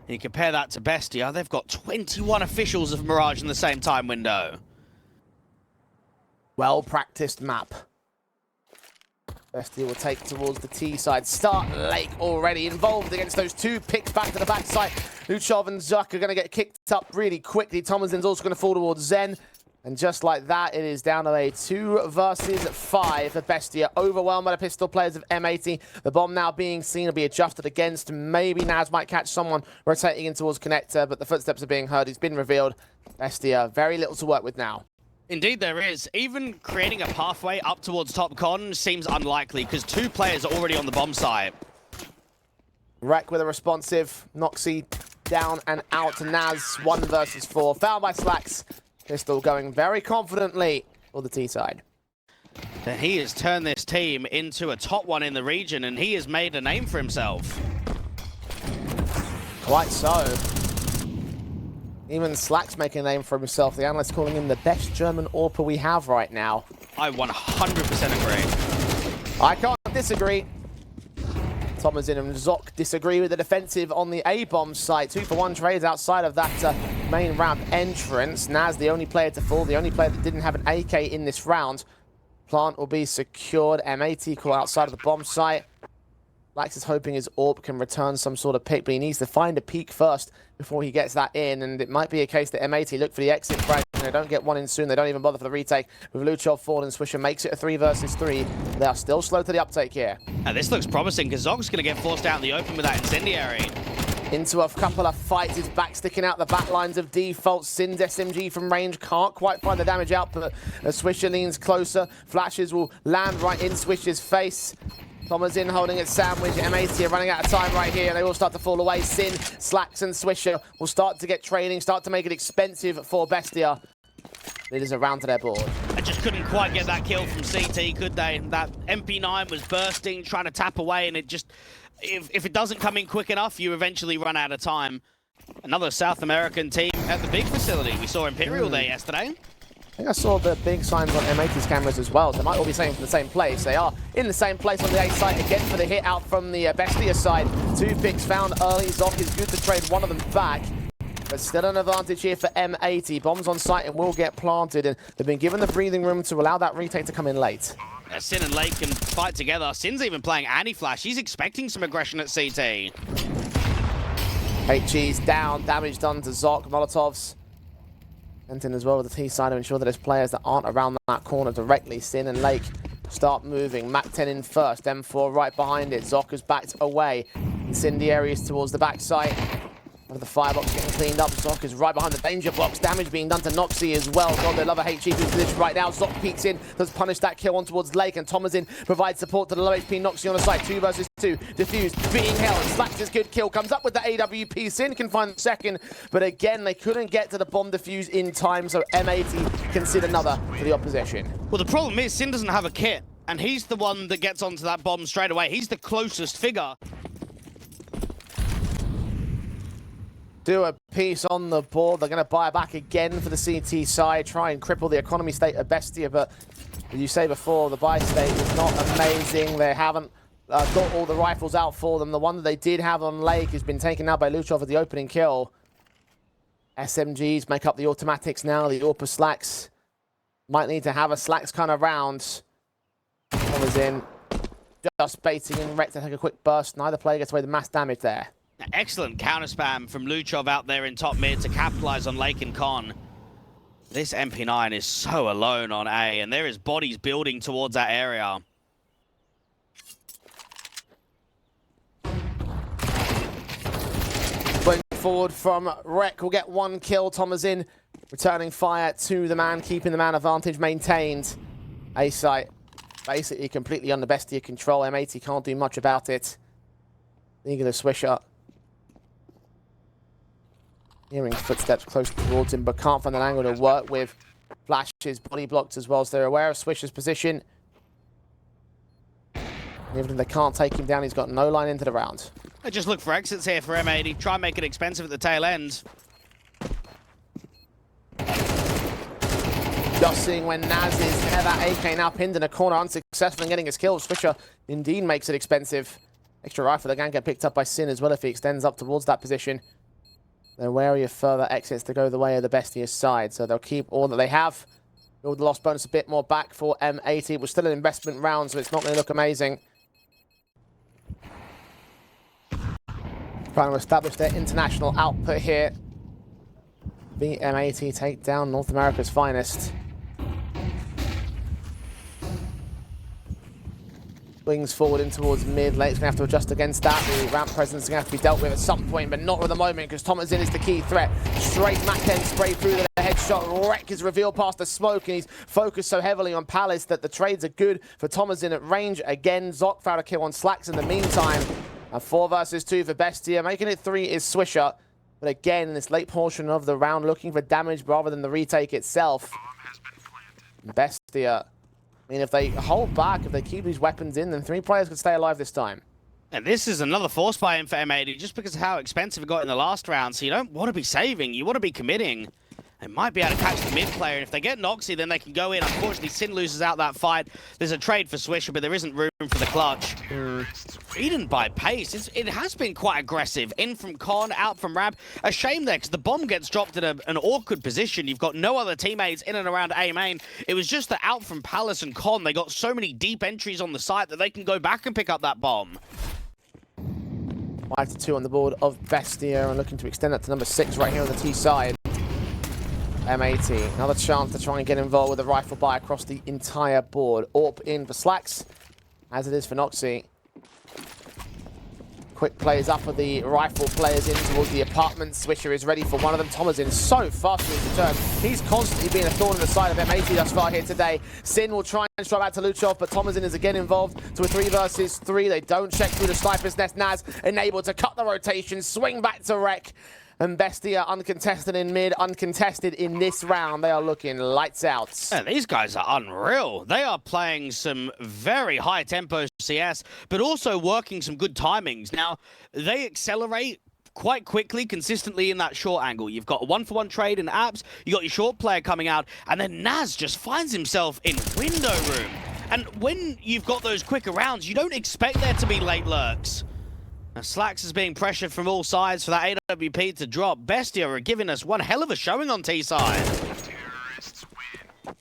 And you compare that to Bestia, they've got 21 officials of Mirage in the same time window. Well-practiced map. Bestia will take towards the T side. Start Lake already involved against those two picks back to the backside. Luchov and Zuck are going to get kicked up really quickly. Thomasin's also going to fall towards Zen. And just like that, it is down to a 2 versus 5 for Bestia. Overwhelmed by the pistol players of M80. The bomb now being seen to be adjusted against. Maybe Naz might catch someone rotating in towards Connector, but the footsteps are being heard. He's been revealed. Bestia, very little to work with now. Indeed there is. Even creating a pathway up towards top con seems unlikely because 2 players are already on the bomb site. Wreck with a responsive. Noxy down and out to Naz. 1 versus 4. Fouled by Slacks. Pistol going very confidently for the T side. He has turned this team into a top 1 in the region and he has made a name for himself. Quite so. Even Slacks making a name for himself. The analysts calling him the best German AWPer we have right now. I 100% agree. I can't disagree. Thomasin and Zoc disagree with the defensive on the A-bomb site. 2-for-1 trades outside of that main ramp entrance. Naz, the only player to fall, the only player that didn't have an AK in this round. Plant will be secured. M80 call outside of the bomb site. Lax is hoping his AWP can return some sort of pick, but he needs to find a peak first before he gets that in. And it might be a case that M80 look for the exit frag. They don't get one in soon. They don't even bother for the retake. With Luchov forward and Swisher makes it a 3 versus 3. They are still slow to the uptake here. And this looks promising because Zog's going to get forced out in the open with that incendiary. Into a couple of fights, his back sticking out the back lines of default. Sin's SMG from range can't quite find the damage output. As Swisher leans closer, flashes will land right in Swisher's face. Thomasin holding it sandwich. M80 are running out of time right here. They will start to fall away. Sin, Slacks and Swisher will start to get trading, start to make it expensive for Bestia. It is around to their board. I just couldn't quite get that kill from CT, could they? That MP9 was bursting, trying to tap away, and it just... If it doesn't come in quick enough, you eventually run out of time. Another South American team at the big facility. We saw Imperial there yesterday. I think I saw the big signs on M80's cameras as well. So they might all be saying from the same place. They are in the same place on the A site again for the hit out from the Bestia side. 2 picks found early. Zoc is good to trade one of them back. But still an advantage here for M80. Bombs on site and will get planted. And they've been given the breathing room to allow that retake to come in late. Sin and Lake can fight together. Sin's even playing anti-flash. He's expecting some aggression at CT. HG's down. Damage done to Zoc. Molotovs. And in as well with the T side to ensure that there's players that aren't around that corner directly. Sin and Lake start moving. Mac 10 in first. M4 right behind it. Zoc has backed away. Incendiaries towards the backside. The firebox getting cleaned up. Zoc is right behind the danger box. Damage being done to Noxy as well. God, they love a HE position right now. Zoc peeks in, does punish that kill on towards Lake, and Thomasin provides support to the low HP Noxy on the side. 2 versus 2. Diffused, being held. Slacks his good kill. Comes up with the AWP. Sin can find the second, but again, they couldn't get to the bomb defuse in time, so M80 can sit another for the opposition. Well, the problem is Sin doesn't have a kit, and he's the one that gets onto that bomb straight away. He's the closest figure. Do a piece on the board. They're going to buy back again for the CT side, try and cripple the economy state of Bestia, but as you say before, the buy state is not amazing. They haven't got all the rifles out for them. The one that they did have on Lake has been taken out by Luchov at the opening kill. SMGs make up the automatics now. The AWPer Slacks might need to have a Slacks kind of round. Thomasin just baiting in Rec to take a quick burst. Neither player gets away with mass damage there. Excellent counter spam from Luchov out there in top mid to capitalize on Lake and Con. This MP9 is so alone on A, and there is bodies building towards that area. Going forward from Rec will get 1 kill. Thomasin returning fire to the man, keeping the man advantage maintained. A site basically completely under Bestia control. M80 can't do much about it. Eager to swish up. Hearing footsteps close towards him, but can't find an angle to work with. Flashes, body blocked as well, so they're aware of Swisher's position. Even if they can't take him down, he's got no line into the round. I just look for exits here for M80. Try and make it expensive at the tail end. Just seeing when Naz is there, that AK now pinned in a corner, unsuccessful in getting his kill. Swisher indeed makes it expensive. Extra rifle, they can get picked up by Sin as well if he extends up towards that position. They're wary of further exits to go the way of the Bestia side, so they'll keep all that they have. Build the lost bonus a bit more back for M80. It was still an investment round, so it's not going to look amazing. Trying to establish their international output here. The M80 take down North America's finest. Wings forward in towards mid. Late's going to have to adjust against that. The ramp presence is going to have to be dealt with at some point, but not at the moment because Thomasin is the key threat. Straight Mac 10 spray through the headshot. Wreck is revealed past the smoke, and he's focused so heavily on Palace that the trades are good for Thomasin at range. Again, Zoc found a kill on Slacks in the meantime. A 4 versus 2 for Bestia. Making it 3 is Swisher. But again, in this late portion of the round, looking for damage rather than the retake itself. Bestia. I mean, if they hold back, if they keep these weapons in, then 3 players could stay alive this time. And this is another force buy-in for M80, just because of how expensive it got in the last round. So you don't want to be saving, you want to be committing. They might be able to catch the mid player, and if they get Noxy, then they can go in. Unfortunately, Sin loses out that fight. There's a trade for Swisher, but there isn't room for the clutch. Beaten by pace. It has been quite aggressive. In from Con, out from Rab. A shame there, because the bomb gets dropped in an awkward position. You've got no other teammates in and around A main. It was just that out from Palace and Con, they got so many deep entries on the site that they can go back and pick up that bomb. 5-2 on the board of Bestia, and looking to extend that to number 6 right here on the T side. M80, another chance to try and get involved with a rifle buy across the entire board. AWP in for Slacks, as it is for Noxy. Quick plays up of the rifle players in towards the apartment. Swisher is ready for one of them. Thomasin so fast in his return. He's constantly being a thorn in the side of M80 thus far here today. Sin will try and strike back to Luchov, but Thomasin is again involved to a 3 versus 3. They don't check through the sniper's nest. Naz enabled to cut the rotation, swing back to Wreck. And Bestia uncontested in mid, uncontested in this round. They are looking lights out. Yeah, these guys are unreal. They are playing some very high tempo CS, but also working some good timings. Now, they accelerate quite quickly, consistently in that short angle. You've got a 1-for-1 trade in apps, you got your short player coming out, and then Naz just finds himself in window room. And when you've got those quicker rounds, you don't expect there to be late lurks. Now, Slacks is being pressured from all sides for that AWP to drop. Bestia are giving us one hell of a showing on T side.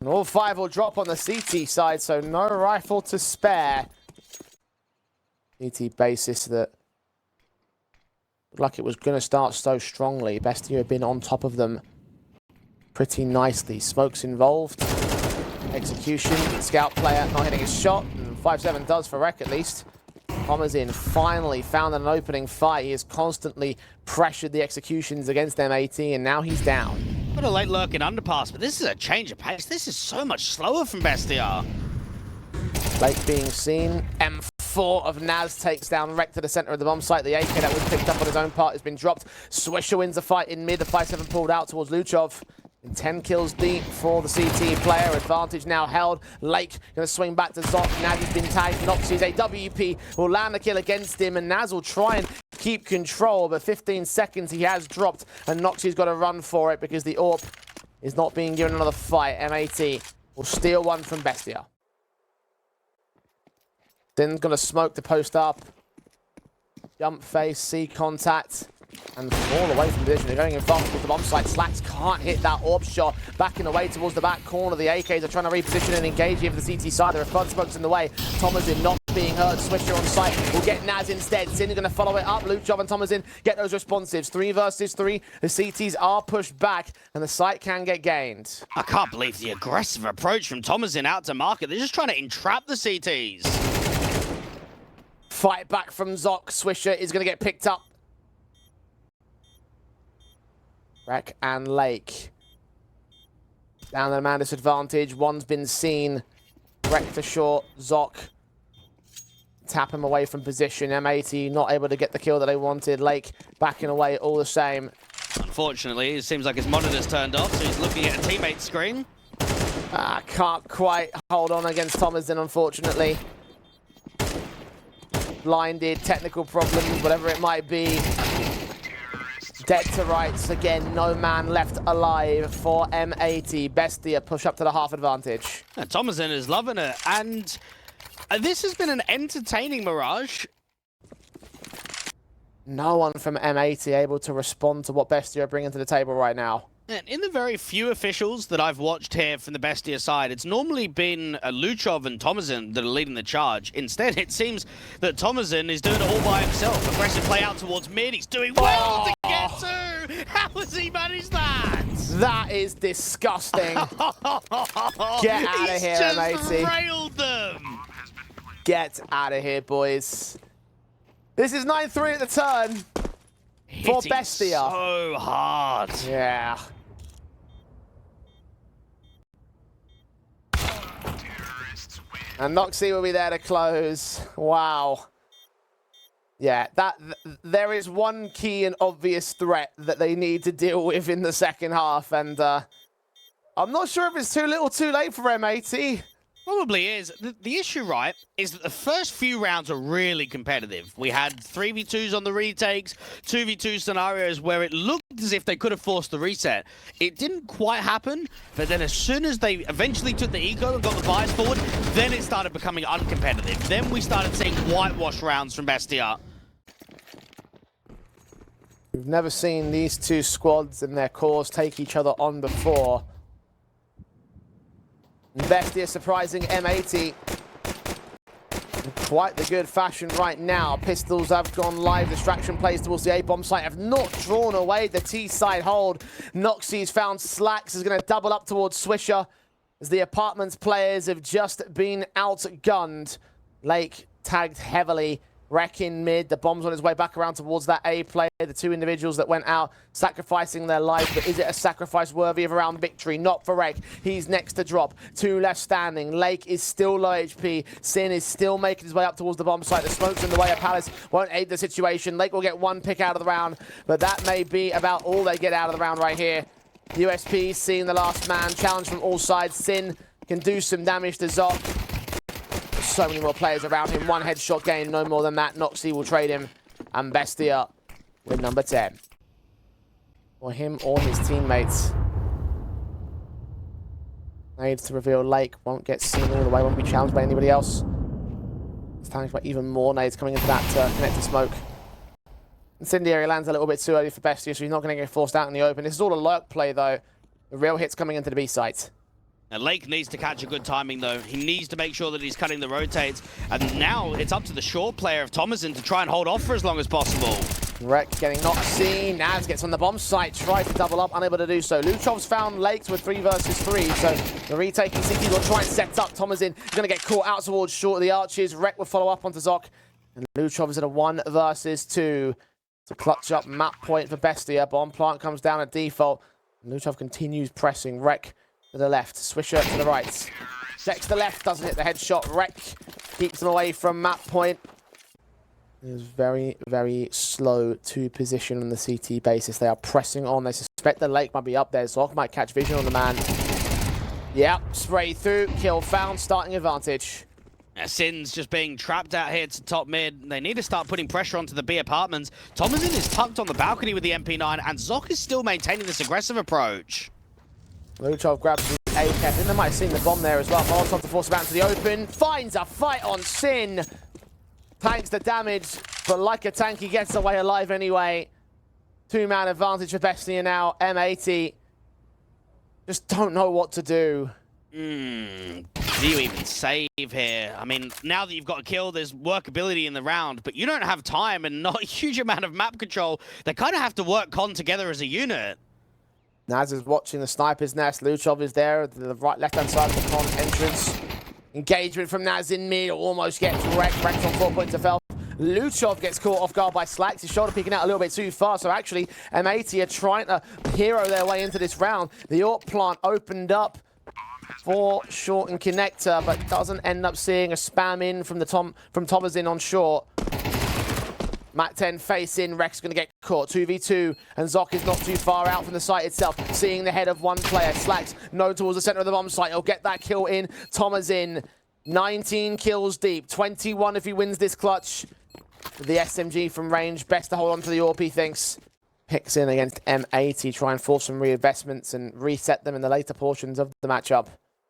And all 5 will drop on the CT side, so no rifle to spare. CT basis that looked like it was going to start so strongly. Bestia have been on top of them pretty nicely. Smoke's involved. Execution. Scout player not hitting his shot. And 5-7 does for Wreck at least. Thomasin finally found an opening fight. He has constantly pressured the executions against M80, and now he's down. Got a late lurk in underpass, but this is a change of pace. This is so much slower from Bestia. Lake being seen. M4 of Naz takes down Wreck to the center of the bomb site. The AK that was picked up on his own part has been dropped. Swisher wins the fight in mid. The 5-7 pulled out towards Luchov. And 10 kills deep for the CT player. Advantage now held. Lake going to swing back to Zoc. Naz has been tagged. Noxy's AWP will land the kill against him, and Naz will try and keep control, but 15 seconds he has dropped, and Noxy's got to run for it because the AWP is not being given another fight. M80 will steal one from Bestia. Sin's going to smoke to post up. Jump face, see contact. And fall away from position. They're going in fast towards the bomb site. Slacks can't hit that AWP shot. Backing away towards the back corner. The AKs are trying to reposition and engage here for the CT side. There are flood smokes in the way. Thomasin not being heard. Swisher on site will get Naz instead. Sin is going to follow it up. Luchov and Thomasin get those responsives. 3 versus 3. The CTs are pushed back, and the site can get gained. I can't believe the aggressive approach from Thomasin out to market. They're just trying to entrap the CTs. Fight back from Zoc. Swisher is going to get picked up. Wreck and Lake. Down at a man disadvantage. One's been seen. Wreck to short. Zoc. Tap him away from position. M80 not able to get the kill that they wanted. Lake backing away all the same. Unfortunately, it seems like his monitor's turned off, so he's looking at a teammate's screen. Can't quite hold on against Thomasin, unfortunately. Blinded, technical problems, whatever it might be. Dead to rights again, no man left alive for M80. Bestia push up to the half advantage. Thomasin is loving it, and this has been an entertaining Mirage. no one from M80 able to respond to what Bestia are bringing to the table right now. And in the very few officials that I've watched here from the Bestia side, it's normally been Luchov and Tomazin that are leading the charge. Instead, it seems that Tomazin is doing it all by himself. Aggressive play out towards mid. He's doing well to get to. How has he managed that? That is disgusting. Get out of here, M80. He's just railed them. Get out of here, boys. This is 9-3 at the turn for Bestia. So hard. Yeah. And MongolZ will be there to close. Wow. Yeah, there is one key and obvious threat that they need to deal with in the second half, and I'm not sure if it's too little too late for M80. Probably is. The issue, right, is that the first few rounds are really competitive. We had 3v2s on the retakes, 2v2 scenarios where it looked as if they could have forced the reset. It didn't quite happen, but then as soon as they eventually took the eco and got the buys forward, then it started becoming uncompetitive. Then we started seeing whitewash rounds from Bestia. We've never seen these two squads and their cores take each other on before. Bestia surprising M80 in quite the good fashion right now. Pistols have gone live. Distraction plays towards the A-bomb site have not drawn away the T-side hold. MongolZ's found Slacks is going to double up towards Swisher as the apartments players have just been outgunned. Lake tagged heavily. Wreck in mid, the bomb's on his way back around towards that A player. The two individuals that went out sacrificing their lives, but is it a sacrifice worthy of a round victory? Not for Wreck. He's next to drop. Two left standing. Lake is still low HP. Sin is still making his way up towards the bomb site. The smoke's in the way of Palace. Won't aid the situation. Lake will get one pick out of the round, but that may be about all they get out of the round right here. USP seeing the last man. Challenge from all sides. Sin can do some damage to Zok. So many more players around him. One headshot gain, no more than that. MongolZ will trade him. And Bestia with number 10. For him or his teammates. Nades to reveal Lake. Won't get seen all the way. Won't be challenged by anybody else. It's time for even more nades coming into that connector smoke. Incendiary lands a little bit too early for Bestia, so he's not going to get forced out in the open. This is all a lurk play, though. The real hit's coming into the B site. Now, Lake needs to catch a good timing, though. He needs to make sure that he's cutting the rotates. And now it's up to the short player of Tomazin to try and hold off for as long as possible. Wreck getting not seen. Naz gets on the bomb site, tries to double up, unable to do so. Luchov's found Lakes with 3 versus 3, so the retaking CT will try and set up. Tomazin going to get caught out towards short of the arches. Wreck will follow up onto Zok. And Luchov is at a 1 versus 2 to clutch up map point for Bestia. Bomb plant comes down at default. And Luchov continues pressing. Wreck to the left, Swisher to the right. Checks the left, doesn't hit the headshot. Wreck keeps him away from map point. It is very, very slow to position on the CT basis. They are pressing on. They suspect the Lake might be up there. Zok might catch vision on the man. Yep, spray through, kill found, starting advantage. Sin's just being trapped out here to top mid. They need to start putting pressure onto the B apartments. Tomazin is tucked on the balcony with the MP9, and Zok is still maintaining this aggressive approach. Luchov grabs the AK. I think they might have seen the bomb there as well. MongolZ to force him out into the open. Finds a fight on Sin. Tanks the damage, but like a tank, he gets away alive anyway. 2-man advantage for Bestia now. M80 just don't know what to do. Do you even save here? I mean, now that you've got a kill, there's workability in the round, but you don't have time and not a huge amount of map control. They kind of have to work con together as a unit. Naz is watching the sniper's nest. Luchov is there at the right left-hand side of the con entrance. Engagement from Naz in mid, almost gets wrecked. Wrecked on 4 points of health. Luchov gets caught off guard by Slacks. His shoulder peeking out a little bit too far, so actually M80 are trying to hero their way into this round. The AWP plant opened up for short and connector, but doesn't end up seeing a spam in from Tomazin on short. Mac 10 face in, Rex going to get caught. 2v2, and Zok is not too far out from the site itself. Seeing the head of one player. Slacks no towards the center of the bomb site. He'll get that kill in. Tomazin, 19 kills deep. 21 if he wins this clutch. The SMG from range. Best to hold on to the AWP, he thinks. Picks in against M80. Try and force some reinvestments and reset them in the later portions of the matchup.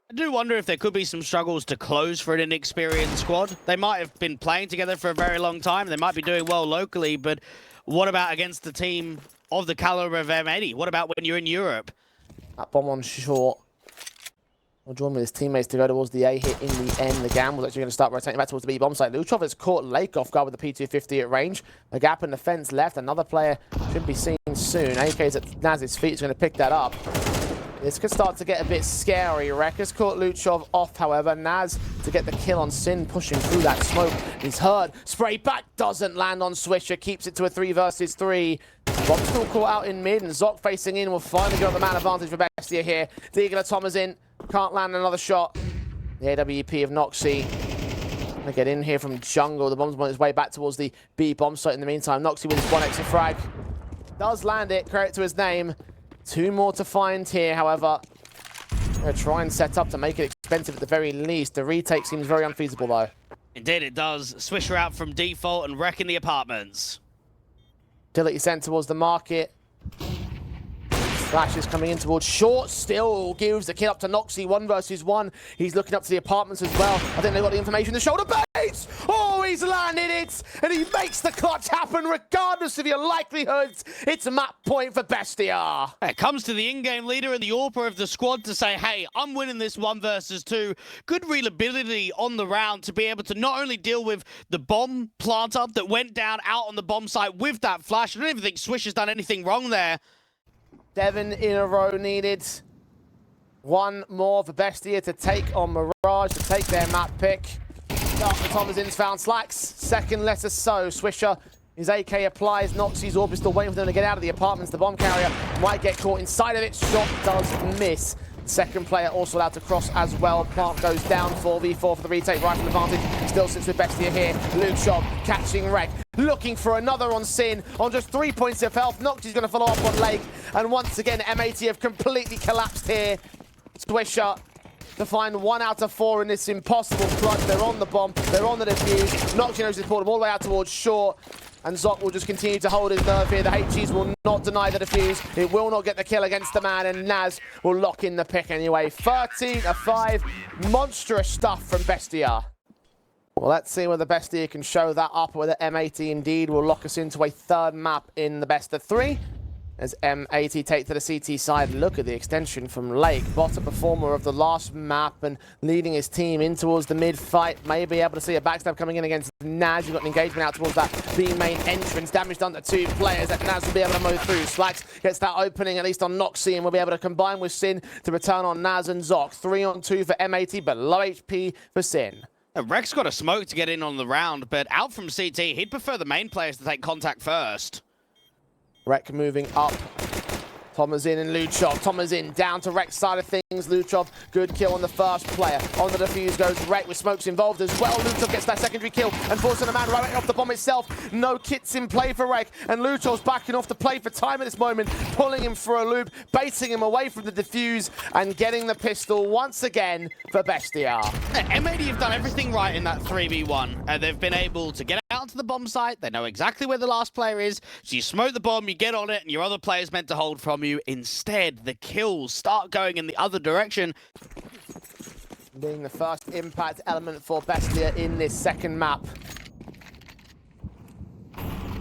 I do wonder if there could be some struggles to close for an inexperienced squad. They might have been playing together for a very long time. They might be doing well locally, but What about against the team of the caliber of M80? What about when you're in Europe? That bomb on short. Will join with his teammates to go towards the A hit in the end. The Gamble's actually going to start rotating back towards the B bomb site. Luchov has caught Lake off guard with the P250 at range. A gap in the fence left. Another player should be seen soon. AK's at Naz's feet is going to pick that up. This could start to get a bit scary. Rekka's caught Luchov off, however. Naz to get the kill on Sin, pushing through that smoke. He's heard. Spray back doesn't land on Swisher. Keeps it to a 3 versus 3. Bob's still caught out in mid, and Zoc facing in will finally get the man advantage for Bestia here. Deagler Thomas in. Can't land another shot. The AWP of Noxy. Gonna get in here from jungle. The bomb's on his way back towards the B bomb site in the meantime. Noxy with his 1 extra frag. Does land it. Credit to his name. 2 more to find here, however. Gonna try and set up to make it expensive at the very least. The retake seems very unfeasible, though. Indeed it does. Swisher out from default and wrecking the apartments. Utility sent towards the market. Flash is coming in towards short. Still gives the kill up to Noxy. 1 versus 1. He's looking up to the apartments as well. I think they've got the information. The shoulder base. Oh, he's landed it. And he makes the clutch happen regardless of your likelihoods. It's a map point for Bestia. It comes to the in-game leader and the AWPer of the squad to say, hey, I'm winning this 1 versus 2. Good reliability on the round to be able to not only deal with the bomb planter that went down out on the bomb site with that flash. I don't even think Swish has done anything wrong there. 7 in a row needed. 1 more for Bestia to take on Mirage, to take their map pick. After Thomas In's found Slacks. 2nd letter so. Swisher, his AK applies. Noxy's AWP is still waiting for them to get out of the apartments. The bomb carrier might get caught inside of it. Shot does miss. 2nd player also allowed to cross as well. Plant goes down. 4v4 for the retake. Rifle advantage. Still sits with Bestia here. Luchov catching Wreck. Looking for another on Sin. On just 3 points of health. Noxy's going to follow up on Lake. And once again, M80 have completely collapsed here. Swisher to find 1 out of 4 in this impossible clutch. They're on the bomb. They're on the defuse. Noxy knows he's pulled them all the way out towards short. And Zoc will just continue to hold his nerve here. The HGs will not deny the defuse. It will not get the kill against the man. And Naz will lock in the pick anyway. 13-5. Monstrous stuff from Bestia. Well, let's see whether Bestia can show that up, or whether M80 indeed will lock us into a 3rd map in the best of 3. As M80 take to the CT side, look at the extension from Lake. Bottom performer of the last map and leading his team in towards the mid-fight. May be able to see a backstab coming in against Naz. You've got an engagement out towards that B main entrance. Damage done to 2 players that Naz will be able to mow through. Slacks gets that opening, at least on Noxy, and will be able to combine with Sin to return on Naz and Zoc. 3-on-2 for M80, but low HP for Sin. Rex got a smoke to get in on the round, but out from CT, he'd prefer the main players to take contact first. Rek moving up. Thomas in and Luchov. Thomas in, down to Rek's side of things. Luchov, good kill on the 1st player. On the defuse goes Rek with smokes involved as well. Luchov gets that secondary kill and forcing a man right off the bomb itself. No kits in play for Rek, and Luchov's backing off to play for time at this moment, pulling him for a loop, baiting him away from the defuse, and getting the pistol once again for Bestia. M80 have done everything right in that 3v1. They've been able to get out to the bomb site. They know exactly where the last player is. So you smoke the bomb, you get on it, and your other player's meant to hold from you. Instead, the kills start going in the other direction. Being the first impact element for Bestia in this 2nd map.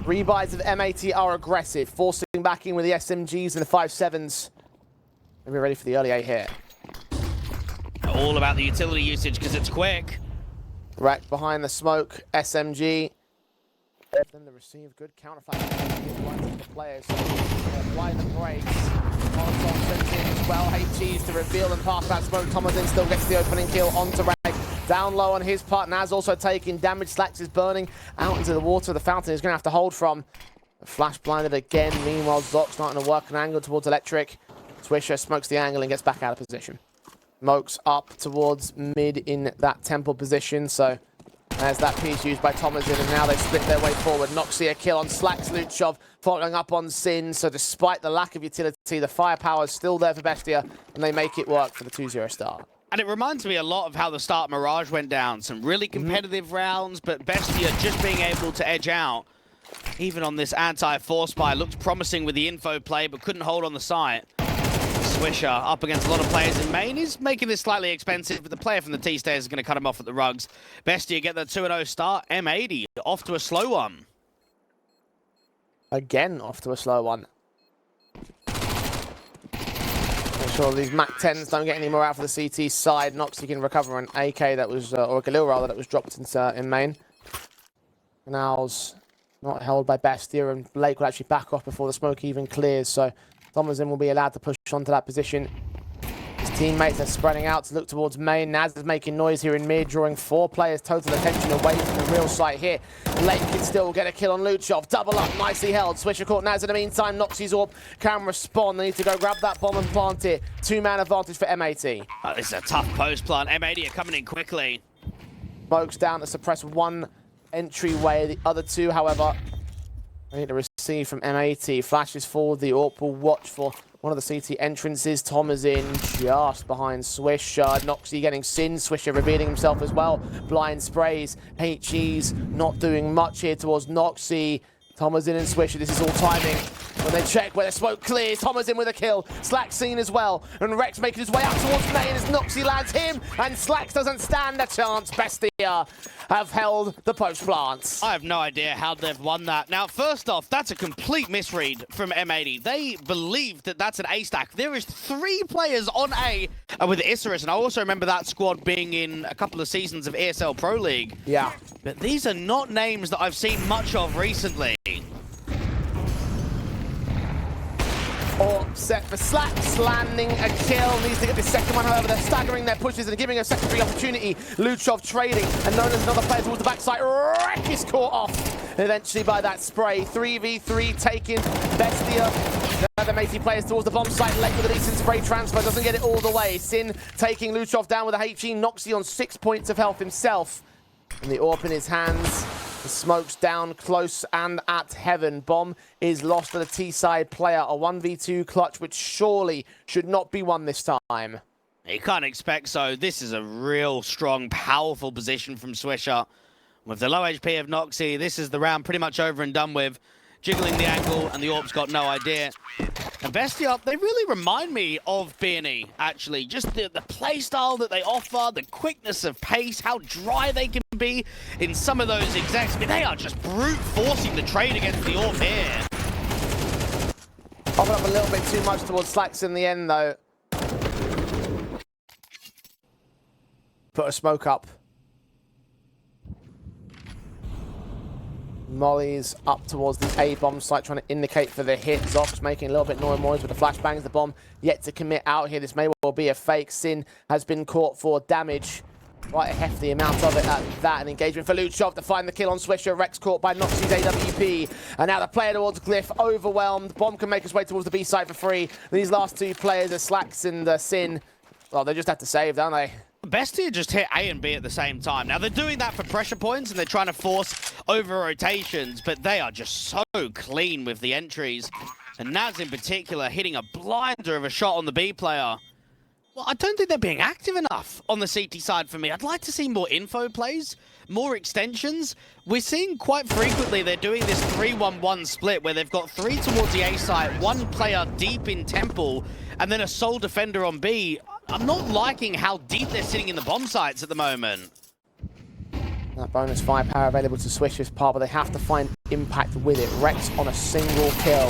Rebuys of M80 are aggressive, forcing back in with the SMGs and the 5.7s. And we're ready for the early A here. All about the utility usage because it's quick. Rek behind the smoke, SMG. Then the receive, good counterfire. The players apply the brakes. Molotov sends in as well. HGs to reveal and pass that smoke. Thomas in still gets the opening kill onto Rek. Down low on his part. Naz also taking damage. Slacks is burning out into the water. The fountain is going to have to hold from. Flash blinded again. Meanwhile, Zoc starting to work an angle towards Electric. Swisher smokes the angle and gets back out of position. Smokes up towards mid in that temple position. So there's that piece used by Thomas in, and now they split their way forward. Noxy a kill on Slacks. Luchov following up on Sin. So despite the lack of utility, the firepower is still there for Bestia, and they make it work for the 2-0 start. And it reminds me a lot of how the start Mirage went down. Some really competitive rounds, but Bestia just being able to edge out. Even on this anti-force spy, looked promising with the info play, but couldn't hold on the site. Swisher up against a lot of players in main is making this slightly expensive, but the player from the T-stairs is going to cut him off at the rugs. Bestia get the 2-0 start. M80 off to a slow one. again off to a slow one. Make sure these MAC-10s don't get any more out for the CT side. Noxy can recover an AK that was, or a Galil rather, that was dropped in main. Now's not held by Bestia, and Blake will actually back off before the smoke even clears, so Thomasin will be allowed to push onto that position. His teammates are spreading out to look towards main. Naz is making noise here in mid, drawing 4 players' total attention away from the real site here. Blake can still get a kill on Luchov. Double up, nicely held. Swisher caught Naz in the meantime. Noxy's orb can respond. They need to go grab that bomb and plant it. 2-man advantage for M80. This is a tough post plant. M80 are coming in quickly. Smokes down to suppress one entryway. The other 2, however, they need to receive from M80. Flashes forward. The AWP will watch for one of the CT entrances. Tom is in just behind Swisher. Noxy getting Sin. Swisher revealing himself as well. Blind sprays. HE's not doing much here towards Noxy. Thomas in and Swisher. This is all timing. When they check where the smoke clears, Thomas in with a kill. Slack's seen as well. And Rex making his way out towards main as Noxy lands him. And Slacks doesn't stand a chance. Bestia have held the post plants. I have no idea how they've won that. Now, first off, that's a complete misread from M80. They believe that that's an A stack. There is 3 players on A with Isurus, and I also remember that squad being in a couple of seasons of ESL Pro League. Yeah. But these are not names that I've seen much of recently. Or set for Slacks, landing a kill. Needs to get the second one, however, they're staggering their pushes and giving a secondary opportunity. Luchov trading, and known as another player towards the backside. Wreck is caught off eventually by that spray. 3v3 taken. Bestia, the M80 players towards the bomb site. Late with a decent spray transfer, doesn't get it all the way. Sin taking Luchov down with a HE. Noxy on 6 points of health himself. And the AWP in his hands. The smoke's down close and at heaven. Bomb is lost to the T-side player. A 1v2 clutch, which surely should not be won this time. You can't expect so. This is a real strong, powerful position from Swisher. With the low HP of Noxy, this is the round pretty much over and done with. Jiggling the angle, and the AWP's got no idea. And Bestia, they really remind me of B&E, actually. Just the play style that they offer, the quickness of pace, how dry they can be in some of those execs. I mean, they are just brute forcing the trade against the AWP here. Offered up a little bit too much towards Slacks in the end, though. Put a smoke up. Molly's up towards the A bomb site, trying to indicate for the hit. Zox making a little bit more noise with the flashbangs. The bomb yet to commit out here. This may well be a fake. Sin has been caught for damage. Quite a hefty amount of it at that. An engagement for Luchov to find the kill on Swisher. Rex caught by Noxy's AWP. And now the player towards Glyph, overwhelmed. Bomb can make his way towards the B site for free. These last 2 players are Slacks and Sin. Well, they just have to save, don't they? Bestia just hit A and B at the same time. Now, they're doing that for pressure points, and they're trying to force over rotations, but they are just so clean with the entries. And Naz, in particular, hitting a blinder of a shot on the B player. Well, I don't think they're being active enough on the CT side for me. I'd like to see more info plays, more extensions. We're seeing quite frequently they're doing this 3-1-1 split where they've got 3 towards the A site, 1 player deep in Temple, and then a sole defender on B. I'm not liking how deep they're sitting in the bomb sites at the moment. That bonus firepower available to Swisher's part, but they have to find impact with it. Rex on a single kill.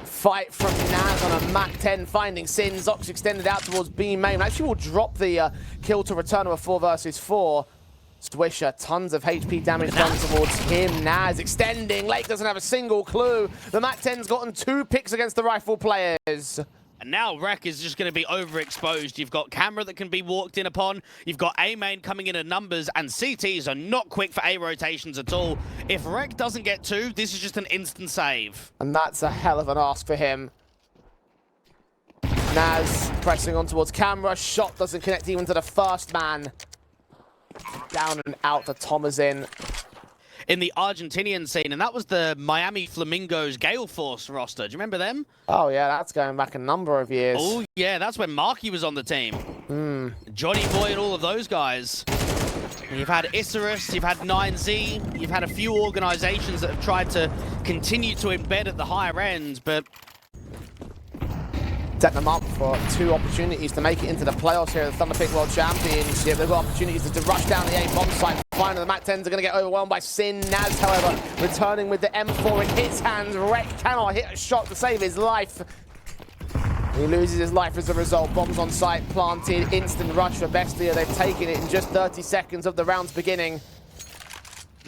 Fight from Naz on a MAC-10, finding Sin. Zox extended out towards B main. Actually will drop the kill to return to a 4 versus 4. Swisher, tons of HP damage done towards him. Naz extending. Lake doesn't have a single clue. The MAC-10's gotten 2 picks against the rifle players. And now Rek is just going to be overexposed. You've got camera that can be walked in upon. You've got A main coming in at numbers, and CTs are not quick for A rotations at all. If Rek doesn't get 2, this is just an instant save. And that's a hell of an ask for him. Naz pressing on towards camera. Shot doesn't connect even to the first man. Down and out to Thomasin. In the Argentinian scene, and that was the Miami Flamingos Gale Force roster. Do you remember them? Oh, yeah, that's going back a number of years. Oh, yeah, that's when Marky was on the team. Johnny Boy and all of those guys. And you've had Isurus, you've had 9Z, you've had a few organizations that have tried to continue to embed at the higher end, but set them up for 2 opportunities to make it into the playoffs here at the Thunderpick World Championship. They've got opportunities to rush down the A bomb site find the MAC-10s are going to get overwhelmed by Sin. Naz, however, returning with the M4 in his hands. Rek cannot hit a shot to save his life. He loses his life as a result. Bombs on site, planted, instant rush for Bestia. They've taken it in just 30 seconds of the round's beginning.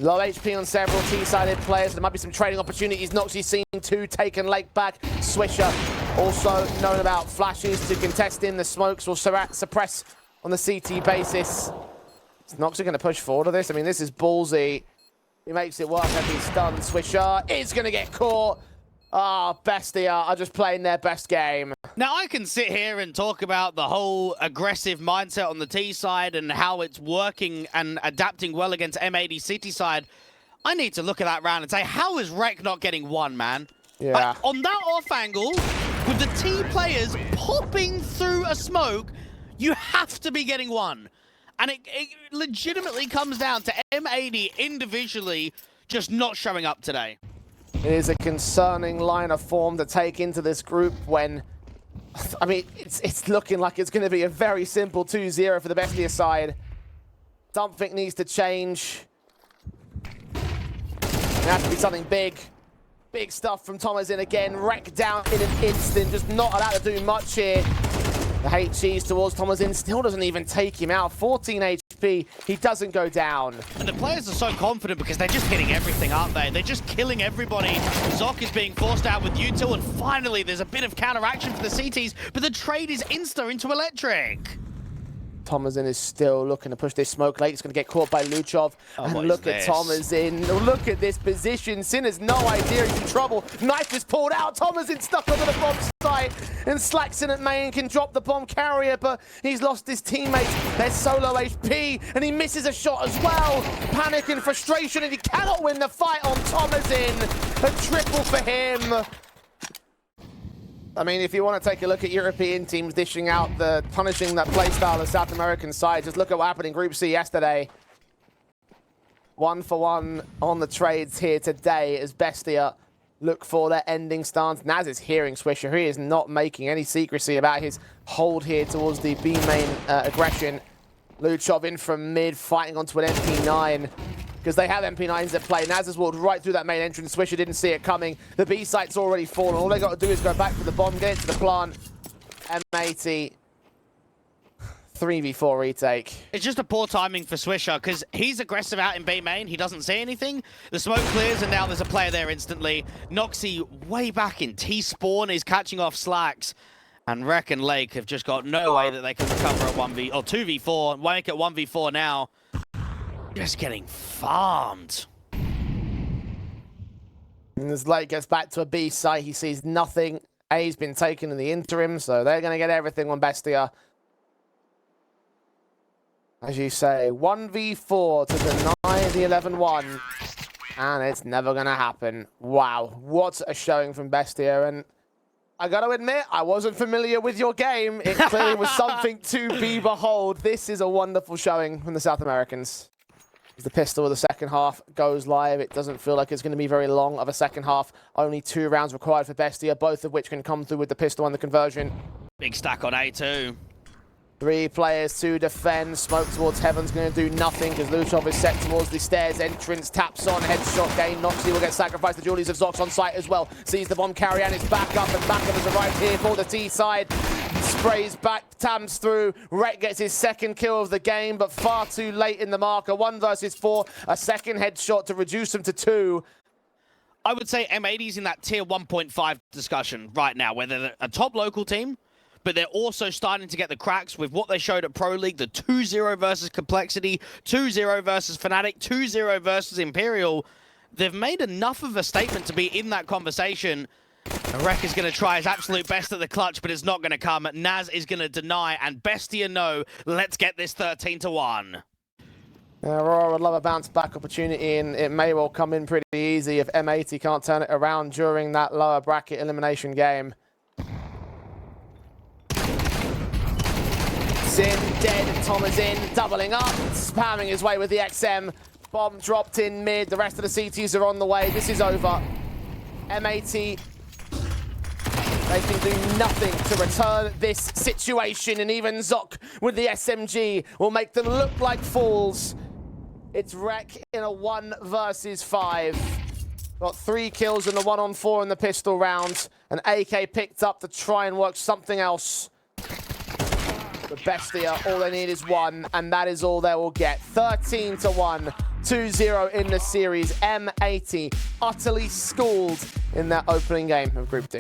Low HP on several T-sided players. There might be some trading opportunities. Noxie's seen two, taken Lake back. Swisher also known about flashes to contest in. The smokes will suppress on the CT basis. Is Noxie going to push forward to this? I mean, this is ballsy. He makes it work as he's stunned. Swisher is going to get caught. Ah, Bestia are just playing their best game. Now, I can sit here and talk about the whole aggressive mindset on the T side and how it's working and adapting well against M80 City side. I need to look at that round and say, how is Rek not getting one, man? Yeah. Like, on that off angle, with the T players popping through a smoke, you have to be getting one. And it legitimately comes down to M80 individually just not showing up today. It is a concerning line of form to take into this group when, I mean, it's looking like it's going to be a very simple 2-0 for the Bestia side. Something needs to change. It has to be something big. Big stuff from Thomas in again. Rek down in an instant. Just not allowed to do much here. The HGs towards Thomas in still doesn't even take him out. 14 HP. He doesn't go down. And the players are so confident because they're just hitting everything, aren't they? They're just killing everybody. Zoc is being forced out with U2, and finally there's a bit of counteraction for the CTs, but the trade is insta into electric. Thomasin is still looking to push this smoke late. He's going to get caught by Luchov. Oh, and look at Thomasin. Look at this position. Sin has no idea he's in trouble. Knife is pulled out. Thomasin stuck onto the bomb site. And Slackson at main can drop the bomb carrier, but he's lost his teammates. They're so low HP, and he misses a shot as well. Panic and frustration, and he cannot win the fight on Thomasin. A triple for him. I mean, if you want to take a look at European teams dishing out the punishing that playstyle of South American side, just look at what happened in Group C yesterday. 1-for-1 on the trades here today as Bestia look for their ending stance. Naz is hearing Swisher. He is not making any secrecy about his hold here towards the B main aggression. Luchov in from mid, fighting onto an MP9. Because they have MP9s at play. Naz has walked right through that main entrance. Swisher didn't see it coming. The B site's already fallen. All they got to do is go back for the bomb, get it to the plant. M80. 3v4 retake. It's just a poor timing for Swisher because he's aggressive out in B main. He doesn't see anything. The smoke clears and now there's a player there instantly. Noxie way back in T-spawn is catching off Slacks. And Rek and Lake have just got no way that they can recover at 2v4. Make it 1v4 now. Just getting farmed. And as Lake gets back to a B site, he sees nothing. A's been taken in the interim, so they're going to get everything on Bestia. As you say, 1v4 to deny the 11-1. And it's never going to happen. Wow, what a showing from Bestia. And I got to admit, I wasn't familiar with your game. It clearly was something to be behold. This is a wonderful showing from the South Americans. As the pistol of the second half goes live, it doesn't feel like it's going to be very long of a second half. Only 2 rounds required for Bestia, both of which can come through with the pistol and the conversion. Big stack on A2. 3 players to defend. Smoke towards Heaven's going to do nothing because Luchov is set towards the stairs. Entrance taps on. Headshot gain. Noxie will get sacrificed. The Julies of Zox on site as well. Sees the bomb carry and it's back up. And backup has arrived here for the T side. Sprays back. Tams through. Rek gets his second kill of the game, but far too late in the marker. 1 versus 4. A second headshot to reduce them to 2. I would say M80's in that tier 1.5 discussion right now, where they're a top local team, but they're also starting to get the cracks with what they showed at Pro League, the 2-0 versus Complexity, 2-0 versus Fnatic, 2-0 versus Imperial. They've made enough of a statement to be in that conversation. Rek is going to try his absolute best at the clutch, but it's not going to come. Naz is going to deny, and Bestia know, let's get this 13-1. Aurora would love a bounce-back opportunity, and it may well come in pretty easy if M80 can't turn it around during that lower bracket elimination game. Sin dead, Thomas in, doubling up, spamming his way with the XM. Bomb dropped in mid, the rest of the CTs are on the way. This is over. M80, they can do nothing to return this situation, and even Zoc with the SMG will make them look like fools. It's Rec in a 1 versus 5. Got 3 kills in the 1-on-4 in the pistol round. And AK picked up to try and work something else. But Bestia, all they need is 1, and that is all they will get. 13-1, 2-0 in the series. M80 utterly schooled in their opening game of Group D.